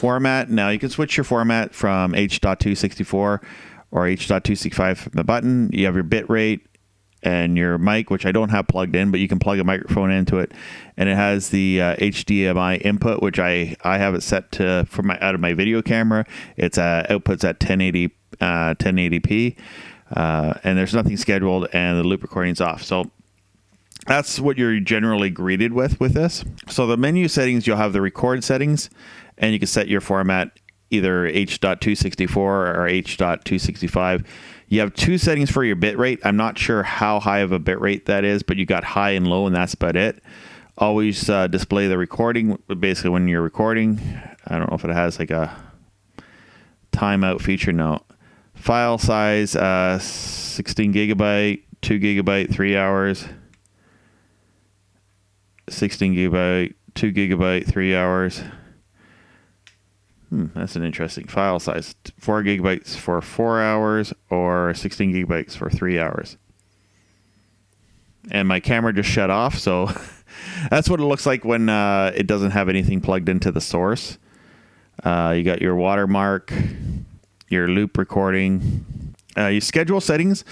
format. Now you can switch your format from H.264 or H.265 from the button. You have your bit rate and your mic, which I don't have plugged in, but you can plug a microphone into it, and it has the HDMI input, which I have it set to out of my video camera. It's outputs at 1080p, and there's nothing scheduled, and the loop recording's off. So that's what you're generally greeted with this. So the menu settings, you'll have the record settings, and you can set your format either H.264 or H.265. You have two settings for your bit rate. I'm not sure how high of a bit rate that is, but you got high and low, and that's about it. Always display the recording, basically when you're recording. I don't know if it has like a timeout feature. No. File size, 16 gigabyte, 2 gigabyte, 3 hours. 16 gigabyte, 2 gigabyte, 3 hours. That's an interesting file size. 4 gigabytes for 4 hours or 16 gigabytes for 3 hours. And my camera just shut off, so that's what it looks like when it doesn't have anything plugged into the source. You got your watermark, your loop recording, your schedule settings,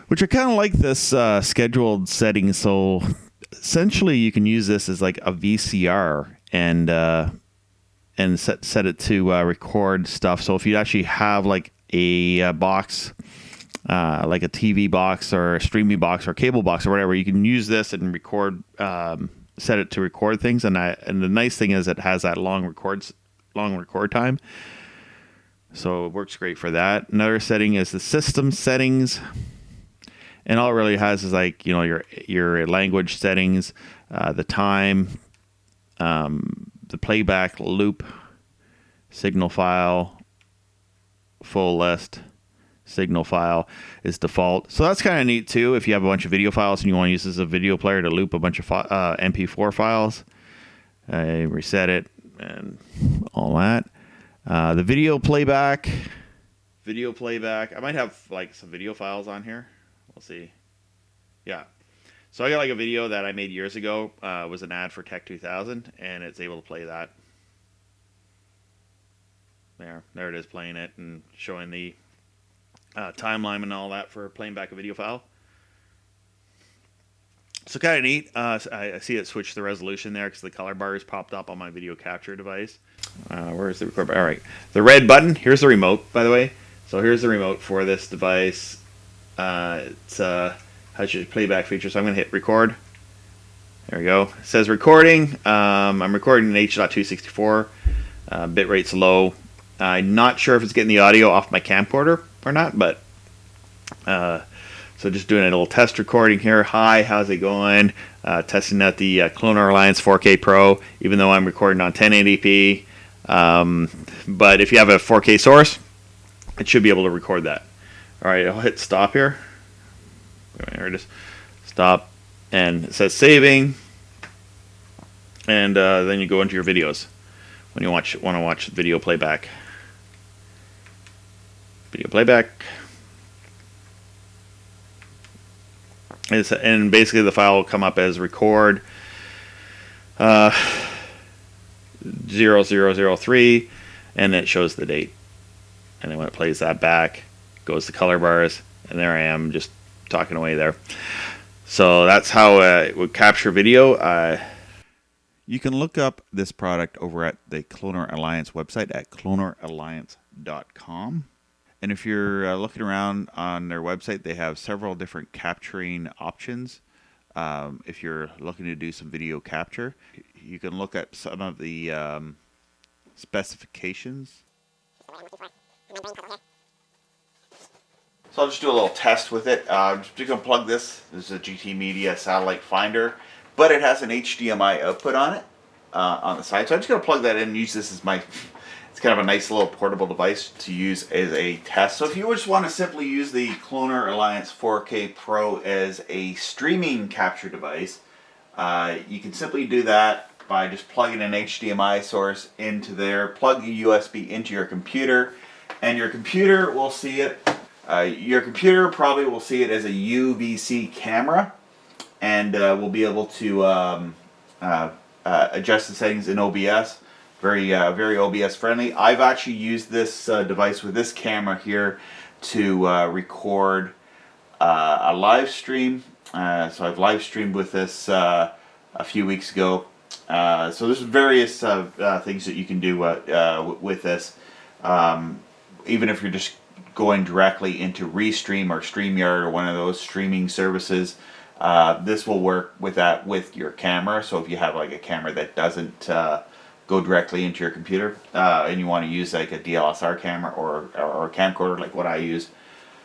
which are kind of like this scheduled settings. So essentially, you can use this as like a VCR and set it to record stuff. So if you actually have like a box, like a TV box or a streaming box or a cable box or whatever, you can use this and record, set it to record things. And the nice thing is it has that long record time. So it works great for that. Another setting is the system settings. And all it really has is like, you know, your language settings, the time, the playback, loop, signal file, full list, signal file is default. So that's kind of neat too. If you have a bunch of video files and you want to use this as a video player to loop a bunch of MP4 files, reset it and all that. The video playback. I might have like some video files on here. We'll see. Yeah. So I got like a video that I made years ago. Was an ad for Tech 2000, and it's able to play that. There it is, playing it and showing the timeline and all that for playing back a video file. So kind of neat. I see it switched the resolution there because the color bars popped up on my video capture device. Where's the record button? All right, the red button. Here's the remote, by the way. So here's the remote for this device. It's has your playback feature. So I'm going to hit record. There we go. It says recording. I'm recording in H.264. Bit rate's low. I'm not sure if it's getting the audio off my camcorder or not, but so just doing a little test recording here. Hi, how's it going? Testing out the ClonerAlliance 4K Pro, even though I'm recording on 1080p. But if you have a 4K source, it should be able to record that. All right, I'll hit stop here. There it is. Stop. And it says saving. And then you go into your videos when you want to watch video playback. Video playback. And basically the file will come up as record 0003, and it shows the date. And then when it plays that back, goes to color bars, and there I am just talking away there. So that's how it would capture video. You can look up this product over at the ClonerAlliance website at ClonerAlliance.com. And if you're looking around on their website, they have several different capturing options. If you're looking to do some video capture, you can look at some of the specifications. So I'll just do a little test with it. I'm just going to plug this. This is a GT Media satellite finder, but it has an HDMI output on it, on the side. So I'm just going to plug that in and use this as my... It's kind of a nice little portable device to use as a test. So if you just want to simply use the ClonerAlliance 4K Pro as a streaming capture device, you can simply do that by just plugging an HDMI source into there, plug a USB into your computer, and your computer will see it. Your computer probably will see it as a UVC camera, and will be able to adjust the settings in OBS very OBS friendly. I've actually used this device with this camera here to record a live stream. So I've live streamed with this a few weeks ago. So there's various things that you can do with this. Even if you're just going directly into Restream or StreamYard or one of those streaming services, this will work with that with your camera. So if you have like a camera that doesn't go directly into your computer and you want to use like a DSLR camera or a camcorder like what I use.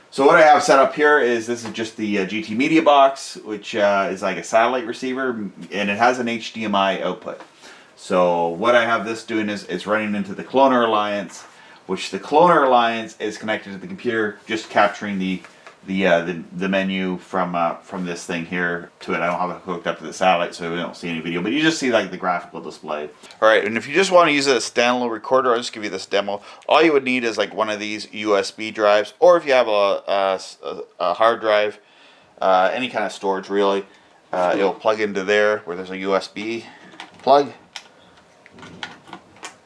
So what I have set up here is this is just the GT Media Box, which is like a satellite receiver, and it has an HDMI output. So what I have this doing is it's running into the ClonerAlliance, which the ClonerAlliance is connected to the computer, just capturing the menu from this thing here to it. I don't have it hooked up to the satellite, so we don't see any video, but you just see like the graphical display. All right, and if you just want to use a standalone recorder, I'll just give you this demo. All you would need is like one of these USB drives, or if you have a hard drive, any kind of storage really, it'll plug into there where there's a USB plug.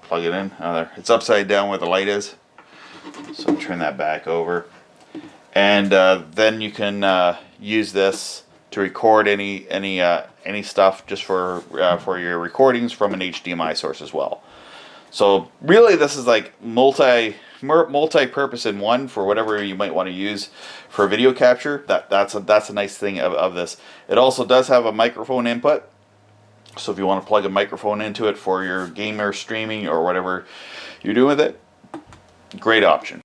Plug it in. Oh, there. It's upside down where the light is. So turn that back over. And then you can use this to record any stuff just for your recordings from an HDMI source as well. So really, this is like multi-purpose in one for whatever you might want to use for video capture. That's a nice thing of this. It also does have a microphone input. So if you want to plug a microphone into it for your gamer streaming or whatever you're doing with it, great option.